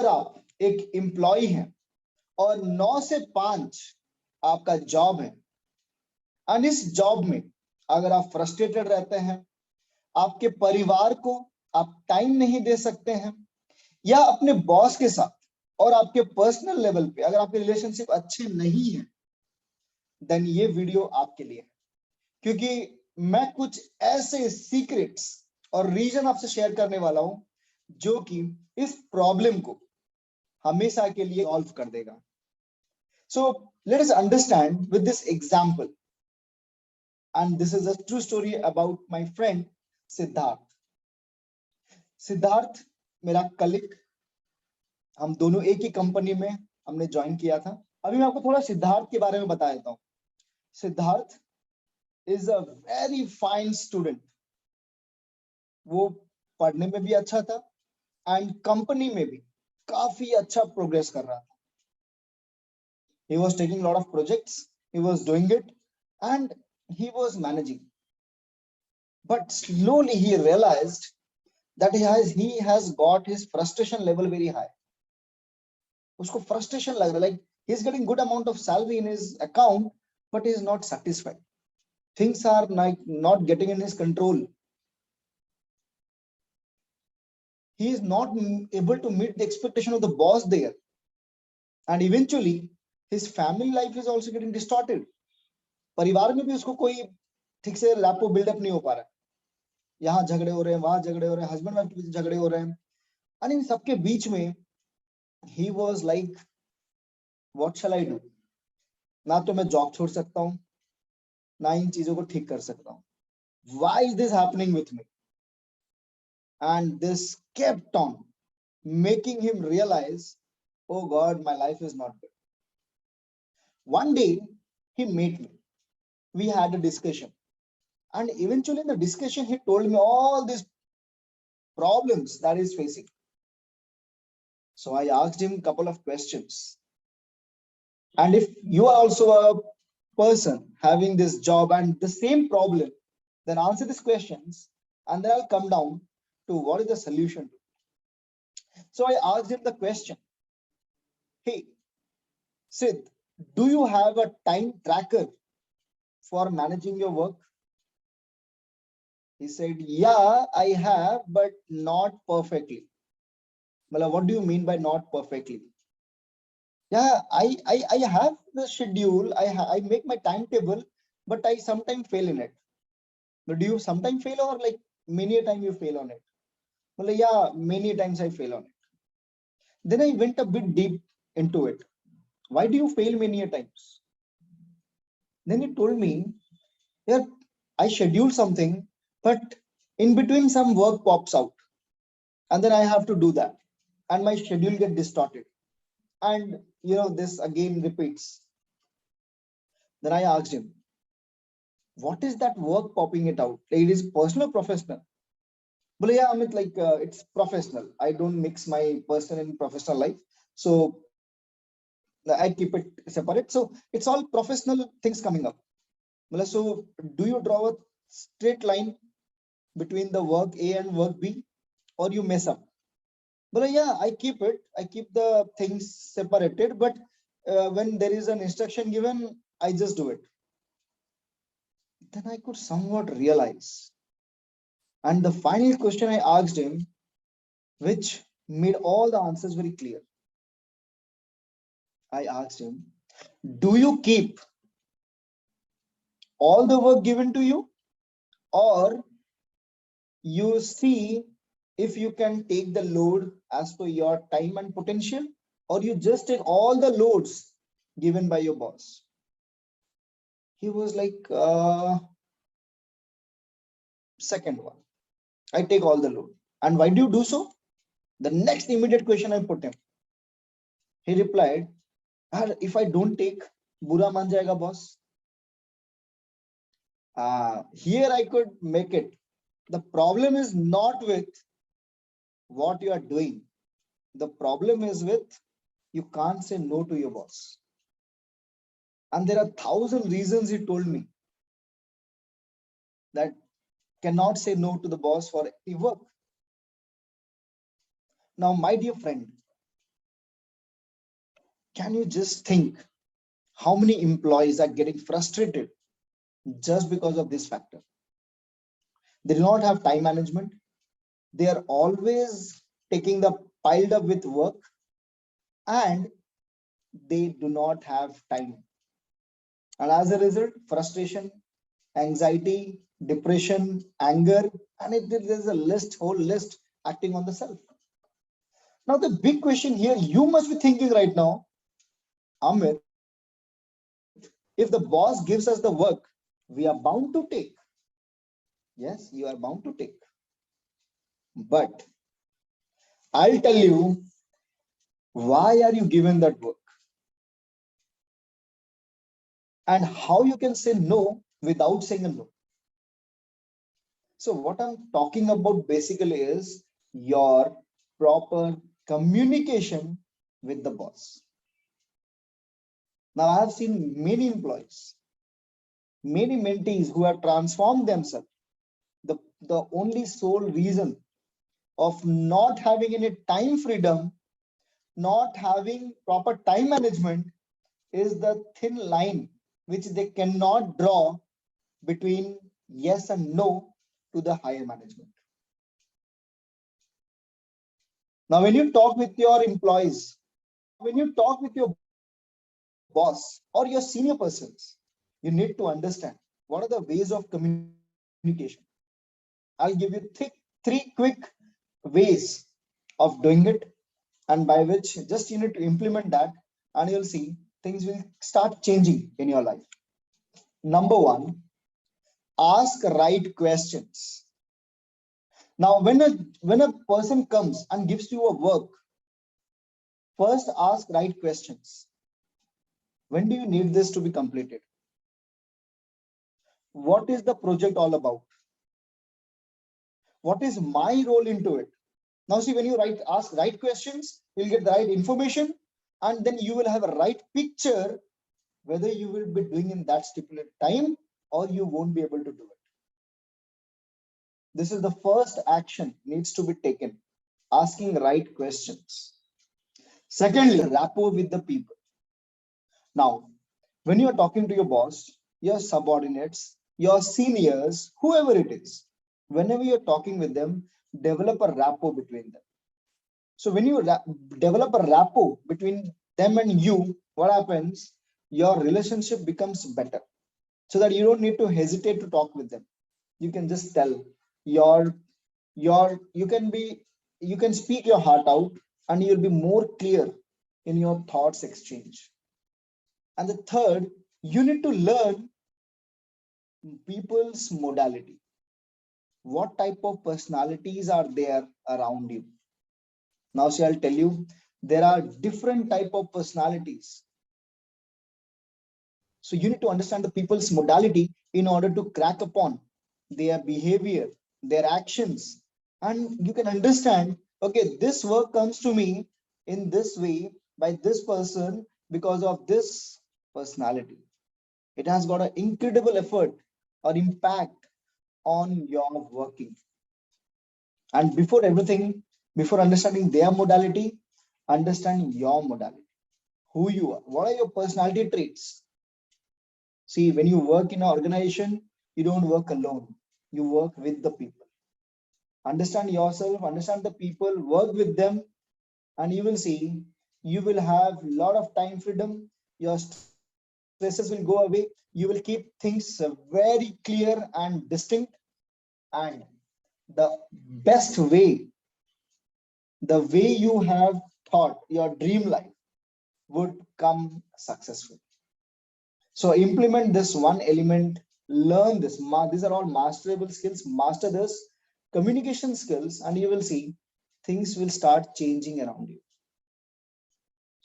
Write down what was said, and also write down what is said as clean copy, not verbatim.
अगर आप एक एम्प्लॉय हैं और 9 से 5 आपका जॉब है, और इस जॉब में अगर आप फ्रस्ट्रेटेड रहते हैं, आपके परिवार को आप टाइम नहीं दे सकते हैं, या अपने बॉस के साथ और आपके पर्सनल लेवल पे अगर आपके रिलेशनशिप अच्छे नहीं है, देन ये वीडियो आपके लिए है। क्योंकि मैं कुछ ऐसे सीक्रेट्स और रीजन आपसे शेयर करने वाला हूं जो कि इस प्रॉब्लम को हमेशा के लिए सॉल्व कर देगा। So let us understand with this example, and this is a true story about my friend Siddharth. Siddharth मेरा कलीग, हम दोनों एक ही कंपनी में हमने ज्वाइन किया था। अभी मैं आपको थोड़ा सिद्धार्थ के बारे में बता देता हूँ। Siddharth is a very fine student. वो पढ़ने में भी अच्छा था एंड कंपनी में भी काफी अच्छा प्रोग्रेस कर रहा था। He was taking a lot of projects, he was doing it, and he was managing. But slowly he realized that he has got his frustration level very high. उसको frustration लग रहा है, like he's getting good amount of salary in his account, but he is not satisfied. Things are like not getting in his control. He is not able to meet the expectation of the boss there, and eventually his family life is also getting distorted. परिवार में भी उसको कोई ठीक से rapport buildup नहीं हो पा रहा है। यहाँ झगड़े हो रहे हैं, वहां झगड़े हो रहे हैं, हस्बैंड वाइफ के बीच झगड़े हो रहे हैं, और इन सबके बीच में he was like, what shall I do? ना तो मैं जॉब छोड़ सकता हूँ, ना इन चीजों को ठीक कर सकता हूँ। Why is this happening with me? And this kept on making him realize, oh God, my life is not good. One day he met me. We had a discussion, and eventually in the discussion he told me all these problems that he's facing. So I asked him a couple of questions. And if you are also a person having this job and the same problem, then answer these questions, and then I'll come down to what is the solution. So I asked him the question, hey, Sid, do you have a time tracker for managing your work? He said, yeah, I have, but not perfectly. Well, what do you mean by not perfectly? Yeah, I have the schedule, I make my timetable, but I sometimes fail in it. But do you sometimes fail, or like many a time you fail on it? Well, yeah, many times I fail on it. Then I went a bit deep into it. Why do you fail many a times? Then he told me, yeah, I schedule something, but in between some work pops out, and then I have to do that, and my schedule get distorted, and this again repeats. Then I asked him, what is that work popping it out? It is personal or professional? Well, yeah, Amit, like it's professional. I don't mix my personal and professional life, so I keep it separate. So it's all professional things coming up. Well, so do you draw a straight line between the work A and work B, or you mess up? Well, yeah, I keep it. I keep the things separated, but when there is an instruction given, I just do it. Then I could somewhat realize. And the final question I asked him, which made all the answers very clear. I asked him, do you keep all the work given to you, or you see if you can take the load as per your time and potential, or you just take all the loads given by your boss? He was like, second one. I take all the load. And why do you do so? The next immediate question I put him. He replied, if I don't take, bura man jayega boss. Here I could make it. The problem is not with what you are doing. The problem is with you can't say no to your boss. And there are 1,000 reasons he told me that cannot say no to the boss for any work. Now, my dear friend, Can you just think how many employees are getting frustrated just because of this factor? They do not have time management. They are always taking the piled up with work, and they do not have time. And as a result, frustration, anxiety, depression, anger, and there's a whole list acting on the self. Now, the big question here you must be thinking right now, Amit, if the boss gives us the work, we are bound to take. Yes, you are bound to take. But I'll tell you, why are you given that work? And how you can say no without saying a no. So what I'm talking about basically is your proper communication with the boss. Now, I have seen many employees, many mentees who have transformed themselves. The only sole reason of not having any time freedom, not having proper time management, is the thin line which they cannot draw between yes and no to the higher management. Now, when you talk with your employees, when you talk with your boss or your senior persons, you need to understand what are the ways of communication. I'll give you three quick ways of doing it, and by which just you need to implement that, and you'll see things will start changing in your life. Number one, ask right questions. Now, when a person comes and gives you a work, first ask right questions. When do you need this to be completed? What is the project all about? What is my role into it? Now, see, when you ask right questions, you'll get the right information, and then you will have a right picture whether you will be doing in that stipulated time or you won't be able to do it. This is the first action needs to be taken, asking right questions. Secondly, rapport with the people. Now, when you're talking to your boss, your subordinates, your seniors, whoever it is, whenever you're talking with them, develop a rapport between them. So when you develop a rapport between them and you, what happens? Your relationship becomes better, so that you don't need to hesitate to talk with them. You can just tell you can be, you can speak your heart out, and you'll be more clear in your thoughts exchange. And the third, you need to learn people's modality. What type of personalities are there around you? Now, see, I'll tell you, there are different type of personalities. So you need to understand the people's modality in order to crack upon their behavior, their actions, and you can understand, okay, this work comes to me in this way by this person because of this personality. It has got an incredible effort or impact on your working. And before everything, before understanding their modality, understand your modality, who you are, what are your personality traits. See, when you work in an organization, you don't work alone, you work with the people. Understand yourself, understand the people, work with them, and you will see you will have a lot of time freedom. Your stresses will go away. You will keep things very clear and distinct, and the best way, the way you have thought your dream life would come successful. So implement this one element, learn this. These are all masterable skills. Master this communication skills, and you will see things will start changing around you.